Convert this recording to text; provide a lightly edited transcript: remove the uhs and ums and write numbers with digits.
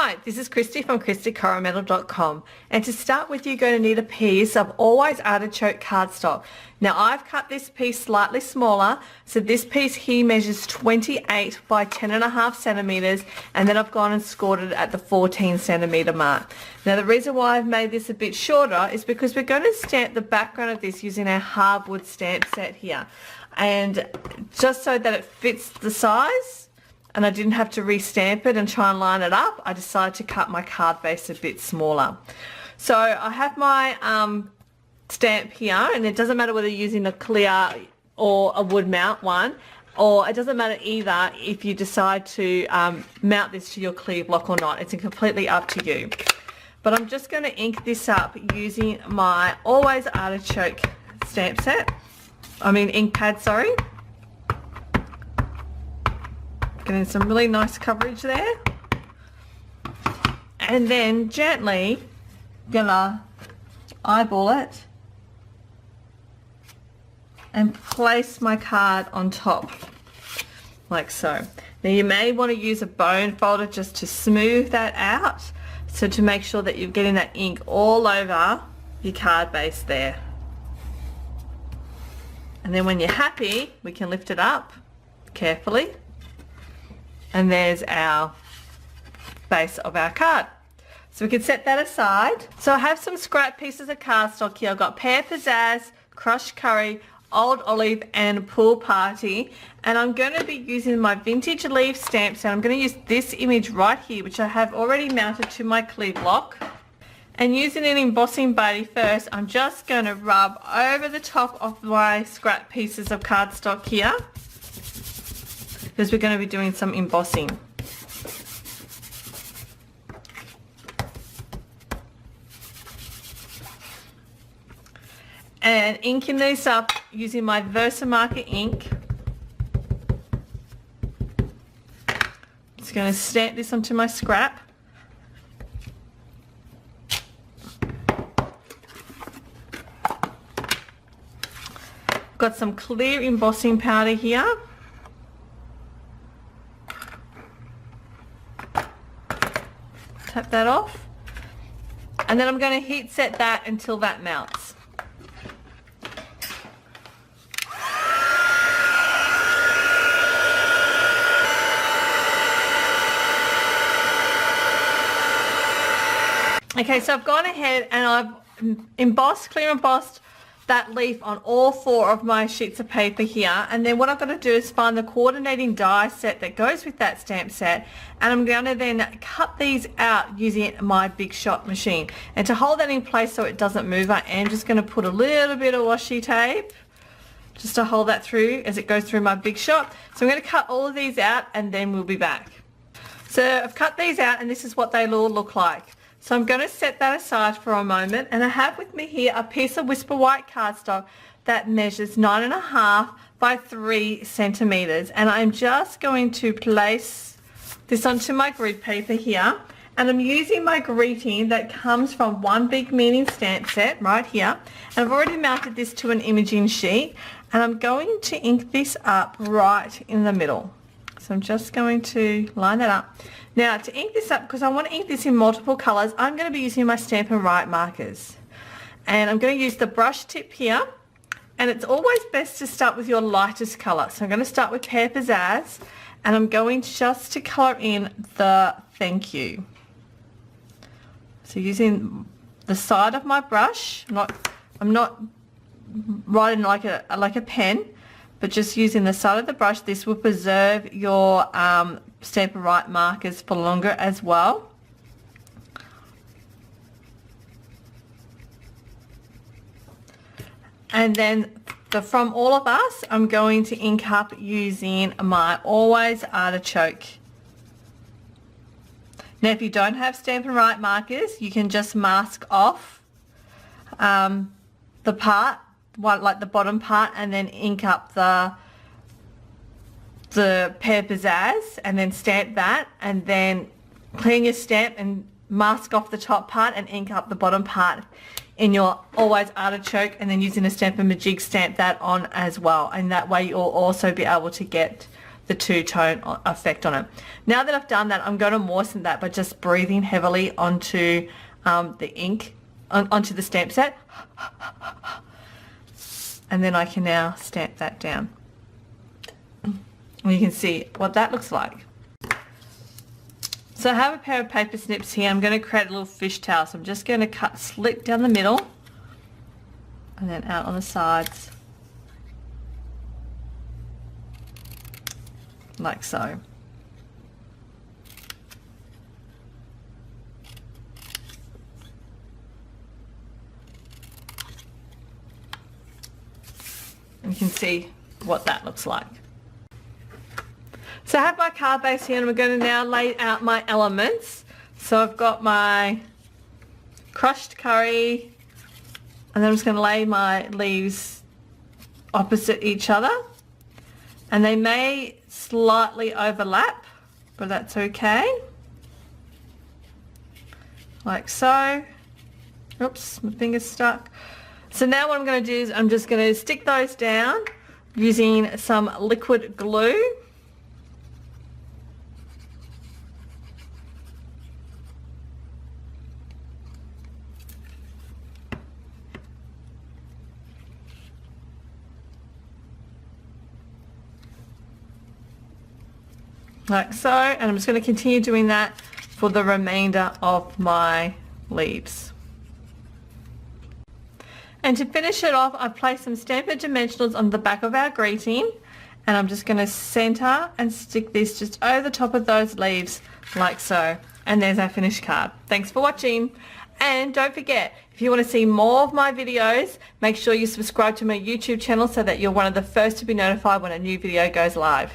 Hi, this is Kristy from KristyCoromandel.com, and to start with you're going to need a piece of always artichoke cardstock. Now I've cut this piece slightly smaller, so this piece here measures 28 by 10.5 centimeters, and then I've gone and scored it at the 14 centimeter mark. Now the reason why I've made this a bit shorter is because we're going to stamp the background of this using our hardwood stamp set here, and just so that it fits the size and I didn't have to re-stamp it and try and line it up, I decided to cut my card base a bit smaller. So I have my stamp here, and it doesn't matter whether you're using a clear or a wood mount one, or it doesn't matter either if you decide to mount this to your clear block or not. It's completely up to you. But I'm just going to ink this up using my Always Artichoke stamp set. Ink pad, sorry. Getting some really nice coverage there, and then gently gonna eyeball it and place my card on top like so. Now you may want to use a bone folder just to smooth that out, so to make sure that you're getting that ink all over your card base there. And then when you're happy, we can lift it up carefully. And there's our base of our card. So we can set that aside. So I have some scrap pieces of cardstock here. I've got Pear Pizzazz, Crushed Curry, Old Olive and Pool Party. And I'm going to be using my vintage leaf stamp set. I'm going to use this image right here, which I have already mounted to my clear block. And using an embossing buddy first, I'm just going to rub over the top of my scrap pieces of cardstock here, because we're going to be doing some embossing. And inking these up using my Versamarker ink. Just going to stamp this onto my scrap. Got some clear embossing powder here. Tap that off, and then I'm going to heat set that until that melts. Okay, so I've gone ahead and I've clear embossed that leaf on all 4 of my sheets of paper here, and then what I'm going to do is find the coordinating die set that goes with that stamp set, and I'm going to then cut these out using my Big Shot machine. And to hold that in place so it doesn't move, I am just going to put a little bit of washi tape just to hold that through as it goes through my Big Shot. So I'm going to cut all of these out and then we'll be back. So I've cut these out and this is what they all look like. So I'm going to set that aside for a moment, and I have with me here a piece of Whisper White cardstock that measures 9.5 by 3 centimeters, and I'm just going to place this onto my grid paper here, and I'm using my greeting that comes from One Big Meaning stamp set right here, and I've already mounted this to an imaging sheet, and I'm going to ink this up right in the middle. So I'm just going to line that up. Now to ink this up, because I want to ink this in multiple colors, I'm going to be using my Stampin' Right markers. And I'm going to use the brush tip here, and it's always best to start with your lightest color. So I'm going to start with Pear Pizzazz, and I'm going just to color in the thank you. So using the side of my brush, I'm not writing like a pen, but just using the side of the brush. This will preserve your Stampin' Right markers for longer as well. And then from All of Us, I'm going to ink up using my Always Artichoke. Now if you don't have Stampin' Right markers, you can just mask off the part, like the bottom part, and then ink up the Pear Pizzazz and then stamp that, and then clean your stamp and mask off the top part and ink up the bottom part in your Always Artichoke, and then using a Stampin' Majig stamp that on as well, and that way you'll also be able to get the two-tone effect on it. Now that I've done that, I'm going to moisten that by just breathing heavily onto the ink, onto the stamp set. And then I can now stamp that down. And you can see what that looks like. So I have a pair of paper snips here. I'm going to create a little fishtail. So I'm just going to cut slit down the middle and then out on the sides like so. And you can see what that looks like. So I have my card base here and we're going to now lay out my elements. So I've got my crushed curry and then I'm just going to lay my leaves opposite each other. And they may slightly overlap, but that's okay. Like so. Oops, my finger's stuck. So now what I'm going to do is I'm just going to stick those down using some liquid glue. Like so, and I'm just going to continue doing that for the remainder of my leaves. And to finish it off, I placed some Stampin' Dimensionals on the back of our greeting, and I'm just going to center and stick this just over the top of those leaves like so. And there's our finished card. Thanks for watching. And don't forget, if you want to see more of my videos, make sure you subscribe to my YouTube channel so that you're one of the first to be notified when a new video goes live.